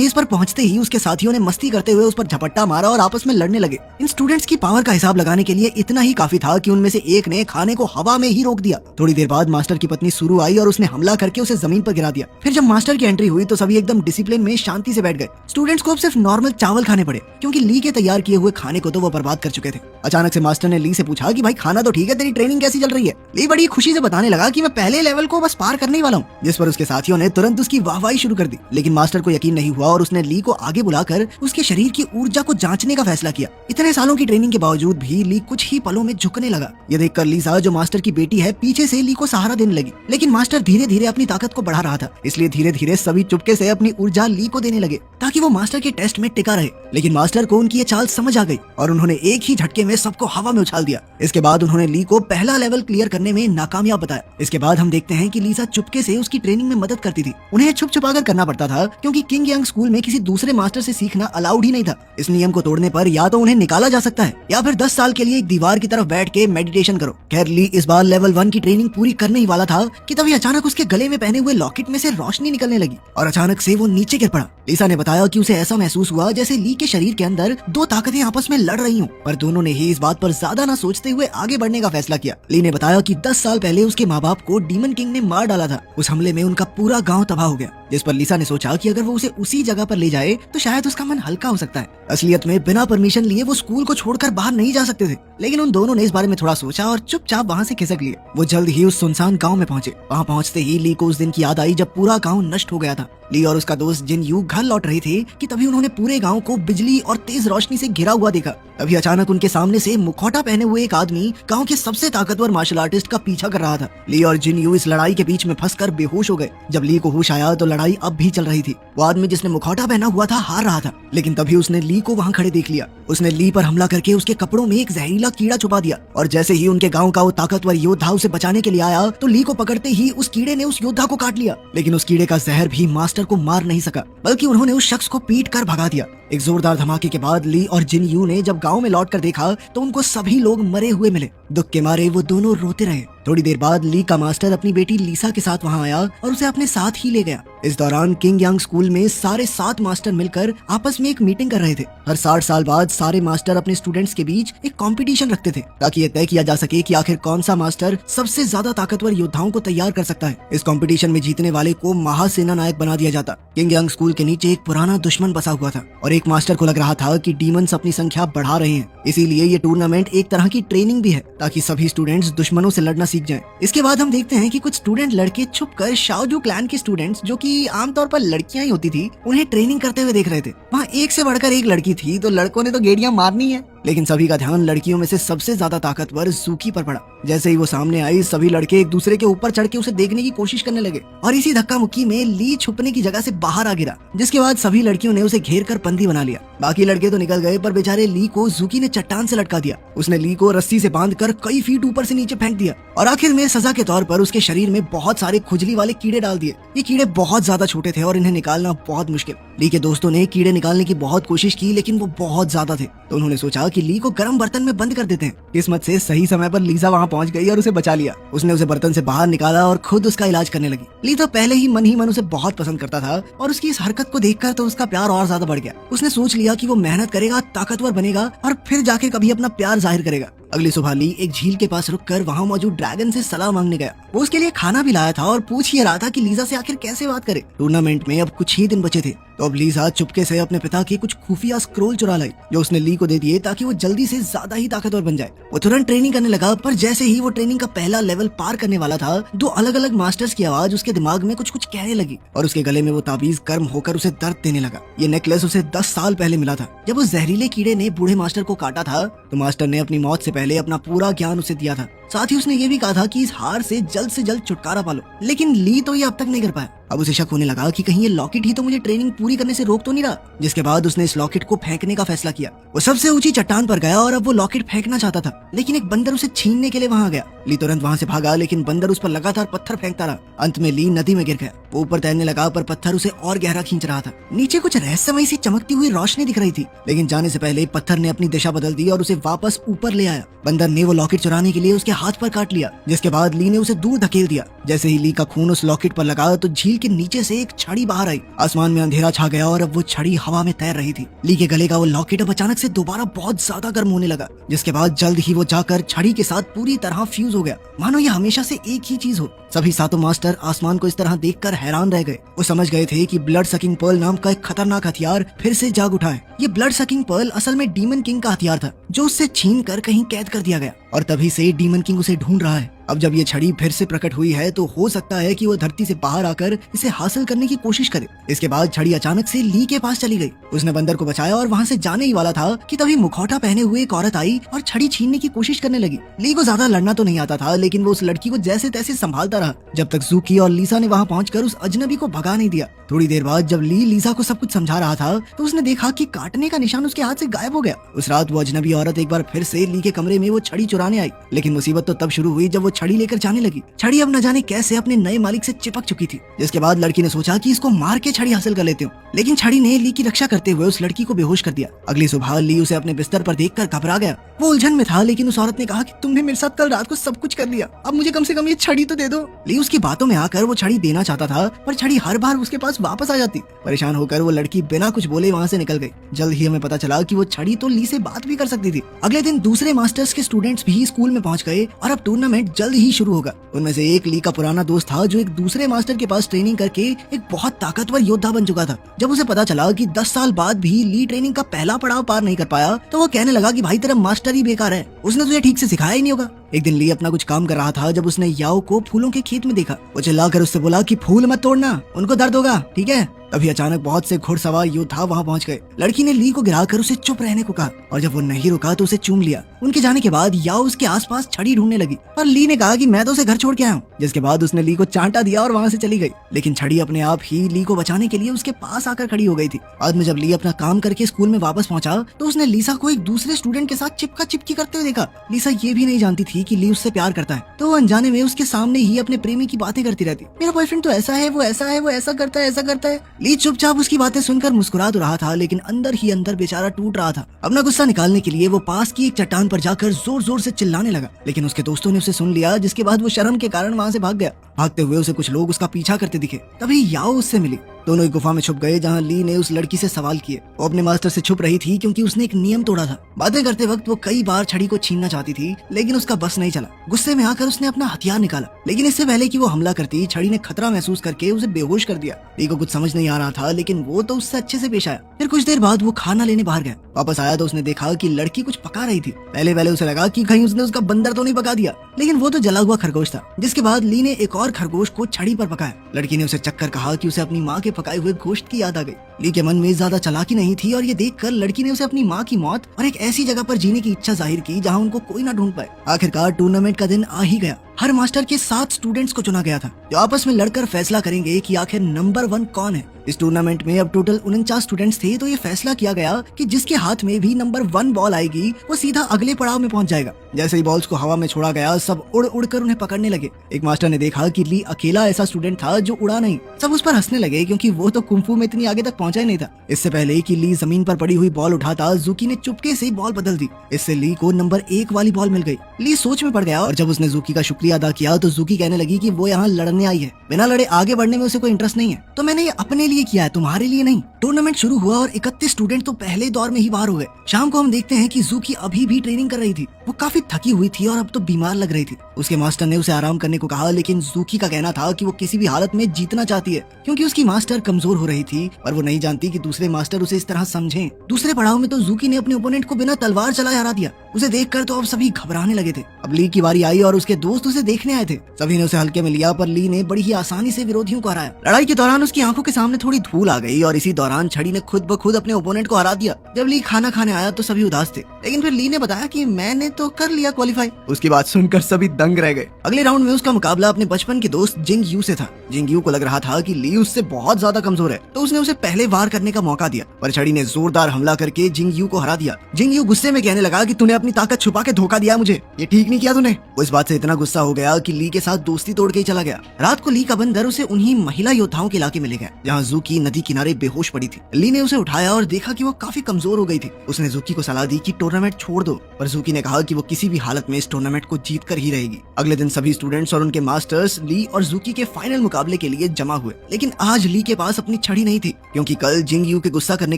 मेज पर पहुंचते ही उसके साथियों ने मस्ती करते हुए उस पर झपट्टा मारा और आपस में लड़ने लगे। इन स्टूडेंट्स की पावर का हिसाब लगाने के लिए इतना ही काफी था कि उनमें से एक ने खाने को हवा में ही रोक दिया। थोड़ी देर बाद मास्टर की पत्नी सुरु आई और उसने हमला करके उसे जमीन पर गिरा दिया। फिर जब मास्टर की एंट्री हुई तो सभी एकदम डिसिप्लिन में शांति से बैठ गए। स्टूडेंट्स को अब सिर्फ नॉर्मल चावल खाने पड़े क्योंकि ली के तैयार किए हुए खाने को तो वो बर्बाद कर चुके थे। अचानक से मास्टर ने ली से पूछा कि भाई खाना तो ठीक है, तेरी ट्रेनिंग कैसी चल रही है? ली बड़ी खुशी से बताने लगा कि मैं पहले लेवल को बस पार करने ही वाला हूँ, जिस पर उसके साथियों ने तुरंत उसकी वाहवाही शुरू कर दी। लेकिन मास्टर को यकीन नहीं हुआ और उसने ली को आगे बुलाकर उसके शरीर की ऊर्जा को जांचने का फैसला किया। इतने सालों की ट्रेनिंग के बावजूद भी ली कुछ ही पलों में झुकने लगा। ये देखकर लीजा, जो मास्टर की बेटी है, पीछे से ली को सहारा देने लगी। लेकिन मास्टर धीरे धीरे अपनी ताकत को बढ़ा रहा था, इसलिए धीरे धीरे सभी चुपके से अपनी ऊर्जा ली को देने लगे ताकि वो मास्टर के टेस्ट में टिका रहे। लेकिन मास्टर को उनकी ये चाल समझ आ गई और उन्होंने एक ही झटके में सबको हवा में उछाल दिया। इसके बाद उन्होंने ली को पहला लेवल क्लियर करने में नाकामयाब बताया। इसके बाद हम देखते हैं कि लीजा चुपके से उसकी ट्रेनिंग में मदद करती थी। उन्हें छुप छुपाकर करना पड़ता था क्योंकि किंग यंग स्कूल में किसी दूसरे मास्टर से सीखना अलाउड ही नहीं था। इस नियम को तोड़ने पर या तो उन्हें निकाला जा सकता है या फिर 10 साल के लिए एक दीवार की तरफ बैठ के मेडिटेशन करो। खैर, ली इस बार लेवल 1 की ट्रेनिंग पूरी करने ही वाला था कि तभी अचानक उसके गले में पहने हुए लॉकेट में से रोशनी निकलने लगी और अचानक से वो नीचे गिर पड़ा। लीसा ने बताया कि उसे ऐसा महसूस हुआ जैसे ली के शरीर के अंदर दो ताकतें आपस में लड़ रही हों, पर दोनों ने ही इस बात पर ज्यादा न सोचते हुए आगे बढ़ने का फैसला किया। ली ने बताया कि 10 साल पहले उसके माँ बाप को डीमन किंग ने मार डाला था। उस हमले में उनका पूरा गांव तबाह हो गया, जिस पर लीसा ने सोचा कि अगर वो उसे उसी जगह पर ले जाए तो शायद उसका मन हल्का हो सकता है। असलियत में बिना परमिशन लिए वो स्कूल को छोड़कर बाहर नहीं जा सकते थे, लेकिन उन दोनों ने इस बारे में थोड़ा सोचा और चुपचाप वहाँ से खिसक लिए। वो जल्द ही उस सुनसान गांव में पहुंचे। वहाँ पहुंचते ही ली को उस दिन की याद आई जब पूरा गांव नष्ट हो गया था। ली और उसका दोस्त जिन यू घर लौट रहे थे कि तभी उन्होंने पूरे गांव को बिजली और तेज रोशनी से घिरा हुआ देखा। तभी अचानक उनके सामने से मुखौटा पहने हुए एक आदमी गांव के सबसे ताकतवर मार्शल आर्टिस्ट का पीछा कर रहा था। ली और जिन यू इस लड़ाई के बीच में फंसकर बेहोश हो गए। जब ली को होश आया तो लड़ाई अब भी चल रही थी। वो आदमी जिसने मुखौटा पहना हुआ था हार रहा था, लेकिन तभी उसने ली को वहाँ खड़े देख लिया। उसने ली पर हमला करके उसके कपड़ों में एक जहरीला कीड़ा छुपा दिया और जैसे ही उनके गाँव का वो ताकतवर योद्धा उसे बचाने के लिए आया तो ली को पकड़ते ही उस कीड़े ने उस योद्धा को काट लिया। लेकिन उस कीड़े का जहर भी मास्टर को मार नहीं सका, बल्कि उन्होंने उस शख्स को पीट कर भगा दिया। एक जोरदार धमाके के बाद ली और जिन यू ने जब गांव में लौटकर देखा तो उनको सभी लोग मरे हुए मिले। दुख के मारे वो दोनों रोते रहे। थोड़ी देर बाद ली का मास्टर अपनी बेटी लीसा के साथ वहां आया और उसे अपने साथ ही ले गया। इस दौरान किंग यंग स्कूल में सारे 7 मास्टर मिलकर आपस में एक मीटिंग कर रहे थे। हर 60 साल बाद सारे मास्टर अपने स्टूडेंट्स के बीच एक कंपटीशन रखते थे ताकि ये तय किया जा सके कि आखिर कौन सा मास्टर सबसे ज्यादा ताकतवर योद्धाओं को तैयार कर सकता है। इस कंपटीशन में जीतने वाले को महासेना नायक बना दिया जाता। किंग यंग स्कूल के नीचे एक पुराना दुश्मन बसा हुआ था और एक मास्टर को लग रहा था कि डीमंस अपनी संख्या बढ़ा रहे हैं, इसीलिए ये टूर्नामेंट एक तरह की ट्रेनिंग भी है ताकि सभी स्टूडेंट्स दुश्मनों से लड़ना सीख जाएं। इसके बाद हम देखते हैं कि कुछ स्टूडेंट लड़के छुपकर शाओजू क्लैन के स्टूडेंट्स, जो कि आमतौर पर लड़कियां ही होती थी, उन्हें ट्रेनिंग करते हुए देख रहे थे। वहाँ एक से बढ़कर एक लड़की थी तो लड़कों ने तो गेड़ियां मारनी है, लेकिन सभी का ध्यान लड़कियों में से सबसे ज्यादा ताकतवर जूकी पर पड़ा। जैसे ही वो सामने आई सभी लड़के एक दूसरे के ऊपर चढ़ के उसे देखने की कोशिश करने लगे और इसी धक्का मुक्की में ली छुपने की जगह से बाहर आ गिरा, जिसके बाद सभी लड़कियों ने उसे घेर कर बंदी बना लिया। बाकी लड़के तो निकल गए पर बेचारे ली को जूकी ने चट्टान से लटका दिया। उसने ली को रस्सी से बांधकर कई फीट ऊपर से नीचे फेंक दिया और आखिर में सजा के तौर पर उसके शरीर में बहुत सारे खुजली वाले कीड़े डाल दिए। ये कीड़े बहुत ज्यादा छोटे थे और इन्हें निकालना बहुत मुश्किल। ली के दोस्तों ने कीड़े निकालने की बहुत कोशिश की, लेकिन वो बहुत ज्यादा थे, तो उन्होंने सोचा कि ली को गर्म बर्तन में बंद कर देते हैं। किस्मत से सही समय पर लीजा वहाँ पहुँच गई और उसे बचा लिया। उसने उसे बर्तन से बाहर निकाला और खुद उसका इलाज करने लगी। ली तो पहले ही मन उसे बहुत पसंद करता था और उसकी इस हरकत को देखकर तो उसका प्यार और ज्यादा बढ़ गया। उसने सोच लिया कि वो मेहनत करेगा, ताकतवर बनेगा और फिर जाके कभी अपना प्यार जाहिर करेगा। अगली सुबह ली एक झील के पास रुककर वहाँ मौजूद ड्रैगन से सलाह मांगने गया। वो उसके लिए खाना भी लाया था और पूछ ही रहा था कि लीजा से आखिर कैसे बात करे। टूर्नामेंट में अब कुछ ही दिन बचे थे तो अब लीजा चुपके से अपने पिता के कुछ खुफिया स्क्रोल चुरा लाई, जो उसने ली को दे दिए ताकि वो जल्दी से ज्यादा ही ताकतवर बन जाए। वो तुरंत ट्रेनिंग करने लगा, पर जैसे ही वो ट्रेनिंग का पहला लेवल पार करने वाला था, 2 अलग अलग मास्टर्स की आवाज उसके दिमाग में कुछ कुछ कहने लगी और उसके गले में वो ताबीज गर्म होकर उसे दर्द देने लगा। ये नेकलेस उसे 10 साल पहले मिला था। जब उस जहरीले कीड़े ने बूढ़े मास्टर को काटा था तो मास्टर ने अपनी मौत से पहले अपना पूरा ज्ञान उसे दिया था। साथ ही उसने ये भी कहा था कि इस हार से जल्द छुटकारा पालो। लेकिन ली तो ये अब तक नहीं कर पाया। अब उसे शक होने लगा कि कहीं ये लॉकेट ही तो मुझे ट्रेनिंग पूरी करने से रोक तो नहीं रहा। जिसके बाद उसने इस लॉकेट को फेंकने का फैसला किया। वो सबसे ऊंची चट्टान पर गया और अब वो लॉकेट फेंकना चाहता था, लेकिन एक बंदर उसे छीनने के लिए वहां गया। ली तुरंत वहां से भागा, लेकिन बंदर उस पर लगातार पत्थर फेंकता रहा। अंत में ली नदी में गिर गया। वो ऊपर तैरने लगा पर पत्थर उसे और गहरा खींच रहा था। नीचे कुछ रहस्यमयी सी चमकती हुई रोशनी दिख रही थी, लेकिन जाने से पहले पत्थर ने अपनी दिशा बदल दी और उसे वापस ऊपर ले आया। बंदर ने वो लॉकेट चुराने के लिए उसके हाथ पर काट लिया, जिसके बाद ली ने उसे दूर धकेल दिया। जैसे ही ली का खून उस लॉकेट पर लगा तो झील के नीचे से एक छड़ी बाहर आई। आसमान में अंधेरा छा गया और अब वो छड़ी हवा में तैर रही थी। ली के गले का वो लॉकेट अब अचानक से दोबारा बहुत ज्यादा गर्म होने लगा, जिसके बाद जल्द ही वो जाकर छड़ी के साथ पूरी तरह फ्यूज हो गया, मानो ये हमेशा से एक ही चीज हो। सभी सातों मास्टर आसमान को इस तरह देखकर हैरान रह गए। वो समझ गए थे कि ब्लड सकिंग पर्ल नाम का एक खतरनाक हथियार फिर से जाग उठा है। ये ब्लड सकिंग पर्ल असल में डीमन किंग का हथियार था, जो उससे छीन कर कहीं कैद कर दिया गया और तभी से डीमन किंग उसे ढूंढ रहा है। अब जब ये छड़ी फिर से प्रकट हुई है तो हो सकता है कि वो धरती से बाहर आकर इसे हासिल करने की कोशिश करे। इसके बाद छड़ी अचानक से ली के पास चली गई। उसने बंदर को बचाया और वहाँ से जाने ही वाला था कि तभी मुखौटा पहने हुए एक औरत आई और छड़ी छीनने की कोशिश करने लगी। ली को ज्यादा लड़ना तो नहीं आता था, लेकिन वो उस लड़की को जैसे तैसे संभालता रहा जब तक जूकी और लीसा ने वहाँ पहुंचकर उस अजनबी को भगा नहीं दिया। थोड़ी देर बाद जब ली लीसा को सब कुछ समझा रहा था तो उसने देखा कि काटने का निशान उसके हाथ से गायब हो गया। उस रात वो अजनबी औरत एक बार फिर से ली के कमरे में वो छड़ी चुराने आई, लेकिन मुसीबत तो तब शुरू हुई जब वो छड़ी लेकर जाने लगी। छड़ी अब न जाने कैसे अपने नए मालिक से चिपक चुकी थी, जिसके बाद लड़की ने सोचा कि इसको मार के छड़ी हासिल कर लेते हो, लेकिन छड़ी ने ली की रक्षा करते हुए उस लड़की को बेहोश कर दिया। अगली सुबह ली उसे अपने बिस्तर पर देखकर घबरा गया। वो उलझन में था, लेकिन उस औरत ने कहा कि तुमने मेरे साथ कल रात को सब कुछ कर लिया, अब मुझे कम से कम ये छड़ी तो दे दो। ली उसकी बातों में आकर वो छड़ी देना चाहता था, पर छड़ी हर बार उसके पास वापस आ जाती। परेशान होकर वो लड़की बिना कुछ बोले वहाँ से निकल गई। जल्द ही हमें पता चला कि वो छड़ी तो ली से बात भी कर सकती थी। अगले दिन दूसरे मास्टर्स के स्टूडेंट्स भी स्कूल में पहुंच गए और अब टूर्नामेंट जल्द ही शुरू होगा। उनमें से एक ली का पुराना दोस्त था, जो एक दूसरे मास्टर के पास ट्रेनिंग करके एक बहुत ताकतवर योद्धा बन चुका था। जब उसे पता चला कि 10 साल बाद भी ली ट्रेनिंग का पहला पड़ाव पार नहीं कर पाया, तो वो कहने लगा कि भाई तेरा मास्टर ही बेकार है, उसने तुझे ठीक से सिखाया ही नहीं होगा। एक दिन ली अपना कुछ काम कर रहा था जब उसने याओ को फूलों के खेत में देखा। वो चिल्लाकर उससे बोला कि फूल मत तोड़ना, उनको दर्द होगा, ठीक है। तभी अचानक बहुत से घुड़सवार योद्धा वहाँ पहुँच गए। लड़की ने ली को गिराकर उसे चुप रहने को कहा और जब वो नहीं रुका तो उसे चूम लिया। उनके जाने के बाद याओ उसके आसपास छड़ी ढूंढने लगी, पर ली ने कहा कि मैं तो उसे घर छोड़ के आया हूँ, जिसके बाद उसने ली को चांटा दिया और वहाँ से चली गई। लेकिन छड़ी अपने आप ही ली को बचाने के लिए उसके पास आकर खड़ी हो गई थी। बाद में जब ली अपना काम करके स्कूल में वापस पहुंचा तो उसने लीसा को एक दूसरे स्टूडेंट के साथ चिपका चिपकी करते हुए देखा। लीसा ये भी नहीं जानती थी कि ली उससे प्यार करता है, तो वो अनजाने में उसके सामने ही अपने प्रेमी की बातें करती रहती। मेरा बॉयफ्रेंड तो ऐसा है, वो ऐसा है, वो ऐसा करता है, ऐसा करता है। ली चुपचाप उसकी बातें सुनकर मुस्कुरा तो रहा था, लेकिन अंदर ही अंदर बेचारा टूट रहा था। अपना गुस्सा निकालने के लिए वो पास की एक चट्टान पर जाकर जोर जोर से चिल्लाने लगा, लेकिन उसके दोस्तों ने उसे सुन लिया, जिसके बाद वो शर्म के कारण वहाँ से भाग गया। भागते हुए उसे कुछ लोग उसका पीछा करते दिखे। तभी याओ उससे मिली। दोनों एक गुफा में छुप गए जहाँ ली ने उस लड़की से सवाल किए। वो अपने मास्टर से छुप रही थी क्योंकि उसने एक नियम तोड़ा था। बातें करते वक्त वो कई बार छड़ी को छीनना चाहती थी, लेकिन उसका बस नहीं चला। गुस्से में आकर उसने अपना हथियार निकाला, लेकिन इससे पहले कि वो हमला करती, छड़ी ने खतरा महसूस करके उसे बेहोश कर दिया। ली को कुछ समझ नहीं आ रहा था, लेकिन वो तो उससे अच्छे से पेश आया। फिर कुछ देर बाद वो खाना लेने बाहर गया। वापस आया तो उसने देखा कि लड़की कुछ पका रही थी। पहले पहले उसे लगा कि कहीं उसने उसका बंदर तो नहीं पका दिया, लेकिन वो तो जला हुआ खरगोश था। जिसके बाद ली ने एक और खरगोश को छड़ी पर पकाया। लड़की ने उसे चक्कर कहा कि उसे अपनी माँ के पकाए हुए गोश्त की याद आ गई। ली के मन में ज्यादा चालाकी नहीं थी और ये देखकर लड़की ने उसे अपनी माँ की मौत और एक ऐसी जगह पर जीने की इच्छा जाहिर की जहाँ उनको कोई ना ढूंढ पाए। आखिरकार टूर्नामेंट का दिन आ ही गया। हर मास्टर के 7 स्टूडेंट्स को चुना गया था, जो आपस में लड़कर फैसला करेंगे कि आखिर नंबर 1 कौन है। इस टूर्नामेंट में अब टोटल 49 स्टूडेंट्स थे, तो ये फैसला किया गया कि जिसके हाथ में भी नंबर 1 बॉल आएगी वो सीधा अगले पड़ाव में पहुंच जाएगा। जैसे ही बॉल्स को हवा में छोड़ा गया, सब उड़ उड़ कर उन्हें पकड़ने लगे। एक मास्टर ने देखा कि ली अकेला ऐसा स्टूडेंट था जो उड़ा नहीं। सब उस पर हंसने लगे क्योंकि वो तो कुंफू में इतनी आगे तक पहुंचा ही नहीं था। इससे पहले कि ली जमीन पर पड़ी हुई बॉल उठाता, जूकी ने चुपके से बॉल बदल दी। इससे ली को नंबर 1 वाली बॉल मिल गई। ली सोच में पड़ गया और जब उसने जूकी का शुक्रिया अदा किया तो जूकी कहने लगी कि वो यहाँ लड़ने आई है, बिना लड़े आगे बढ़ने में उसे कोई इंटरेस्ट नहीं है, तो मैंने ये अपने लिए किया है, तुम्हारे लिए नहीं। टूर्नामेंट शुरू हुआ और 31 स्टूडेंट तो पहले दौर में ही बाहर हो गए। शाम को हम देखते हैं कि जूकी अभी भी ट्रेनिंग कर रही थी। वो काफी थकी हुई थी और अब तो बीमार लग रही थी। उसके मास्टर ने उसे आराम करने को कहा, लेकिन जूकी का कहना था कि वो किसी भी हालत में जीतना चाहती है, क्योंकि उसकी मास्टर कमजोर हो रही थी, पर वो नहीं जानती कि दूसरे मास्टर उसे इस तरह समझें। दूसरे पड़ाव में तो जूकी ने अपने ओपोनेंट को बिना तलवार चलाए हरा दिया। उसे देखकर तो अब सभी घबराने लगे थे। अब ली की बारी आई और उसके दोस्त उसे देखने आए थे। सभी ने उसे हल्के में लिया, पर ली ने बड़ी ही आसानी से विरोधियों को हराया। लड़ाई के दौरान उसकी आंखों के सामने थोड़ी धूल आ गई और इसी दौरान छड़ी ने खुद ब खुद अपने ओपोनेंट को हरा दिया। जब ली खाना खाने आया तो सभी उदास थे, लेकिन फिर ली ने बताया कि मैंने तो कर लिया क्वालिफाई। उसकी बात सुनकर सभी दंग रह गए। अगले राउंड में उसका मुकाबला अपने बचपन के दोस्त जिंग यू से था। जिंग यू को लग रहा था कि ली उससे बहुत ज्यादा कमजोर है, तो उसने उसे पहले वार करने का मौका दिया, पर छड़ी ने जोरदार हमला करके जिंग यू को हरा दिया। जिंग यू गुस्से में कहने लगा कि तूने अपनी ताकत छुपा के धोखा दिया मुझे, ये ठीक नहीं किया तूने। वो इस बात से इतना गुस्सा हो गया कि ली के साथ दोस्ती तोड़ के ही चला गया। रात को ली का बंदर उसे उन्हीं महिला योद्धाओं के इलाके में ले गया, जहाँ जूकी नदी किनारे बेहोश पड़ी पड़ी थी। ली ने उसे उठाया और देखा कि वो काफी कमजोर हो गई थी। उसने जूकी को सलाह दी कि टूर्नामेंट छोड़ दो, पर जूकी ने कहा कि वो किसी भी हालत में इस टूर्नामेंट को जीत कर ही रहेगी। अगले दिन सभी स्टूडेंट्स और उनके मास्टर्स ली और जूकी के फाइनल मुकाबले के लिए जमा हुए, लेकिन आज ली के पास अपनी छड़ी नहीं थी, क्योंकि कल जिंग यू के गुस्सा करने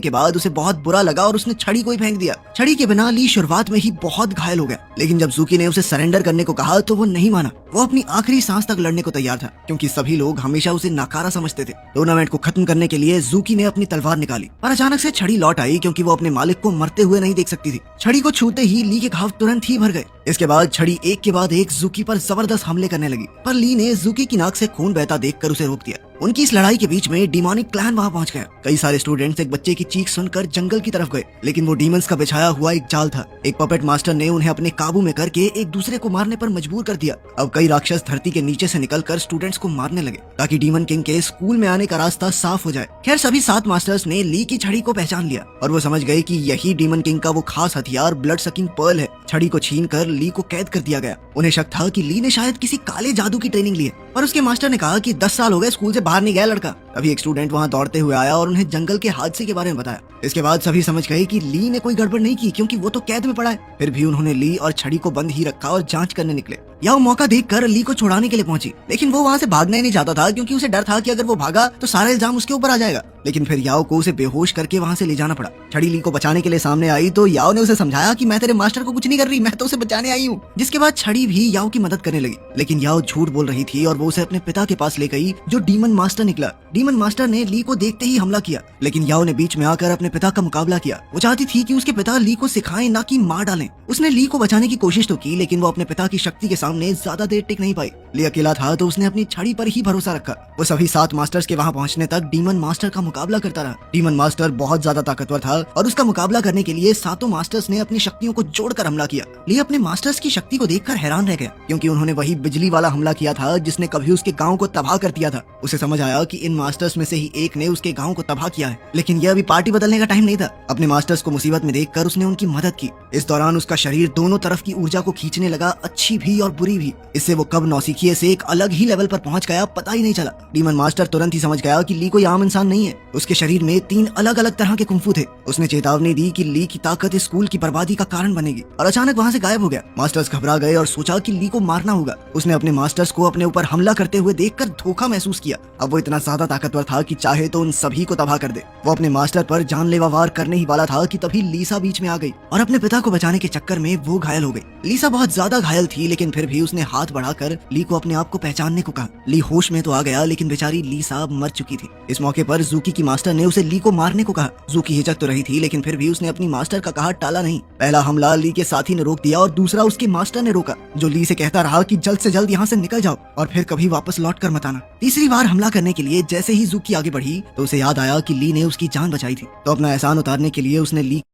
के बाद उसे बहुत बुरा लगा और उसने छड़ी को ही फेंक दिया। छड़ी के बिना ली शुरुआत में ही बहुत घायल हो गया, लेकिन जब जूकी ने उसे सरेंडर करने को कहा तो वो नहीं माना। वो अपनी आखिरी सांस तक लड़ने को तैयार था, क्योंकि सभी लोग हमेशा उसे नाकारा समझते थे। टूर्नामेंट को खत्म करने के लिए जूकी ने अपनी तलवार निकाली, पर अचानक से छड़ी लौट आई, क्योंकि वो अपने मालिक को मरते हुए नहीं देख सकती थी। छड़ी को छूते ही ली के घाव तुरंत ही भर गए। इसके बाद छड़ी एक के बाद एक जूकी पर जबरदस्त हमले करने लगी, पर ली ने जूकी की नाक से खून बहता देखकर उसे रोक दिया। उनकी इस लड़ाई के बीच में डिमोनिक क्लैन वहां पहुंच गया। कई सारे स्टूडेंट्स एक बच्चे की चीख सुनकर जंगल की तरफ गए, लेकिन वो डीमंस का बिछाया हुआ एक जाल था। एक पपेट मास्टर ने उन्हें अपने काबू में करके एक दूसरे को मारने पर मजबूर कर दिया। अब कई राक्षस धरती के नीचे से निकलकर स्टूडेंट्स को मारने लगे, ताकि डीमन किंग के स्कूल में आने का रास्ता साफ हो जाए। खैर सभी 7 मास्टर्स ने ली की छड़ी को पहचान लिया और वो समझ गए कि यही डीमन किंग का वो खास हथियार ब्लड सकिंग पर्ल है। छड़ी को छीन कर ली को कैद कर दिया गया। उन्हें शक था कि ली ने शायद किसी काले जादू की ट्रेनिंग ली है, और उसके मास्टर ने कहा कि 10 साल हो गए स्कूल से बाहर नहीं गया लड़का। अभी एक स्टूडेंट वहां दौड़ते हुए आया और उन्हें जंगल के हादसे के बारे में बताया। इसके बाद सभी समझ गए कि ली ने कोई गड़बड़ नहीं की, क्योंकि वो तो कैद में पड़ा है। फिर भी उन्होंने ली और छड़ी को बंद ही रखा और जांच करने निकले। याओ मौका देखकर ली को छुड़ाने के लिए पहुंची, लेकिन वो वहां से भागना ही नहीं चाहता था, क्योंकि उसे डर था कि अगर वो भागा तो सारा इल्जाम उसके ऊपर आ जाएगा। लेकिन फिर याओ को उसे बेहोश करके वहां से ले जाना पड़ा। छड़ी ली को बचाने के लिए सामने आई तो याओ ने उसे समझाया कि मैं तेरे मास्टर को कुछ नहीं कर रही, मैं तो उसे बचाने आई हूँ। जिसके बाद छड़ी भी याओ की मदद करने लगी, लेकिन याओ झूठ बोल रही थी और वो उसे अपने पिता के पास ले गई, जो डीमन मास्टर निकला। डीमन मास्टर ने ली को देखते ही हमला किया, लेकिन याओ ने बीच में आकर अपने पिता का मुकाबला किया। वो चाहती थी कि उसके पिता ली को सिखाएं, ना कि मार डालें। उसने ली को बचाने की कोशिश तो की, लेकिन वो अपने पिता की शक्ति के सामने ज्यादा देर टिक नहीं पाई। ली अकेला था तो उसने अपनी छड़ी पर ही भरोसा रखा। वो सभी 7 मास्टर्स के वहां पहुंचने तक डीमन मास्टर का मुकाबला करता रहा। डीमन मास्टर बहुत ज्यादा ताकतवर था और उसका मुकाबला करने के लिए 7 मास्टर्स ने अपनी शक्तियों को जोड़कर हमला किया। ली अपने मास्टर्स की शक्ति को देखकर हैरान रह गया, क्योंकि उन्होंने वही बिजली वाला हमला किया था जिसने कभी उसके गांव को तबाह कर दिया था। उसे समझ आया कि इन मास्टर्स में से ही एक ने उसके गांव को तबाह किया है, लेकिन यह अभी पार्टी बदलने का टाइम नहीं था। अपने मास्टर्स को मुसीबत में देखकर उसने उनकी मदद की। इस दौरान उसका शरीर दोनों तरफ की ऊर्जा को खींचने लगा, अच्छी भी और बुरी भी। इससे वो कब नौसिखिए से एक अलग ही लेवल पर पहुंच गया, पता ही नहीं चला। डीमन मास्टर तुरंत ही समझ गया कि ली कोई आम इंसान नहीं है। उसके शरीर में 3 अलग अलग तरह के कुंफू थे। उसने चेतावनी दी कि ली की ताकत इस स्कूल की बर्बादी का कारण बनेगी, और अचानक वहां से गायब हो गया। मास्टर्स घबरा गए और सोचा कि ली को मारना होगा। उसने अपने मास्टर्स को अपने ऊपर हमला करते हुए देखकर धोखा महसूस किया। अब वो इतना ज्यादा ताकतवर था कि चाहे तो उन सभी को तबाह कर दे। वो अपने मास्टर पर जानलेवा वार करने ही वाला था कि तभी लीसा बीच में आ गई और अपने पिता को बचाने के चक्कर में वो घायल हो गई। लीसा बहुत ज्यादा घायल थी, लेकिन फिर भी उसने हाथ बढ़ाकर ली को अपने आप को पहचानने को कहा। ली होश में तो आ गया, लेकिन बेचारी लीसा मर चुकी थी। इस मौके पर जूकी की मास्टर ने उसे ली को मारने को कहा। जूकी हिचक तो रही थी, लेकिन फिर भी उसने अपनी मास्टर का कहा टाला नहीं। पहला हमला ली के साथी ने रोक दिया और दूसरा उसके मास्टर ने रोका, जो ली से कहता रहा कि जल्द से जल्द यहाँ से निकल जाओ और फिर कभी वापस लौट कर मत आना। तीसरी बार हमला करने के लिए जैसे ही जूकी आगे बढ़ी तो उसे याद आया कि ली ने उसकी जान बचाई थी, तो अपना एहसान उतारने के लिए उसने ली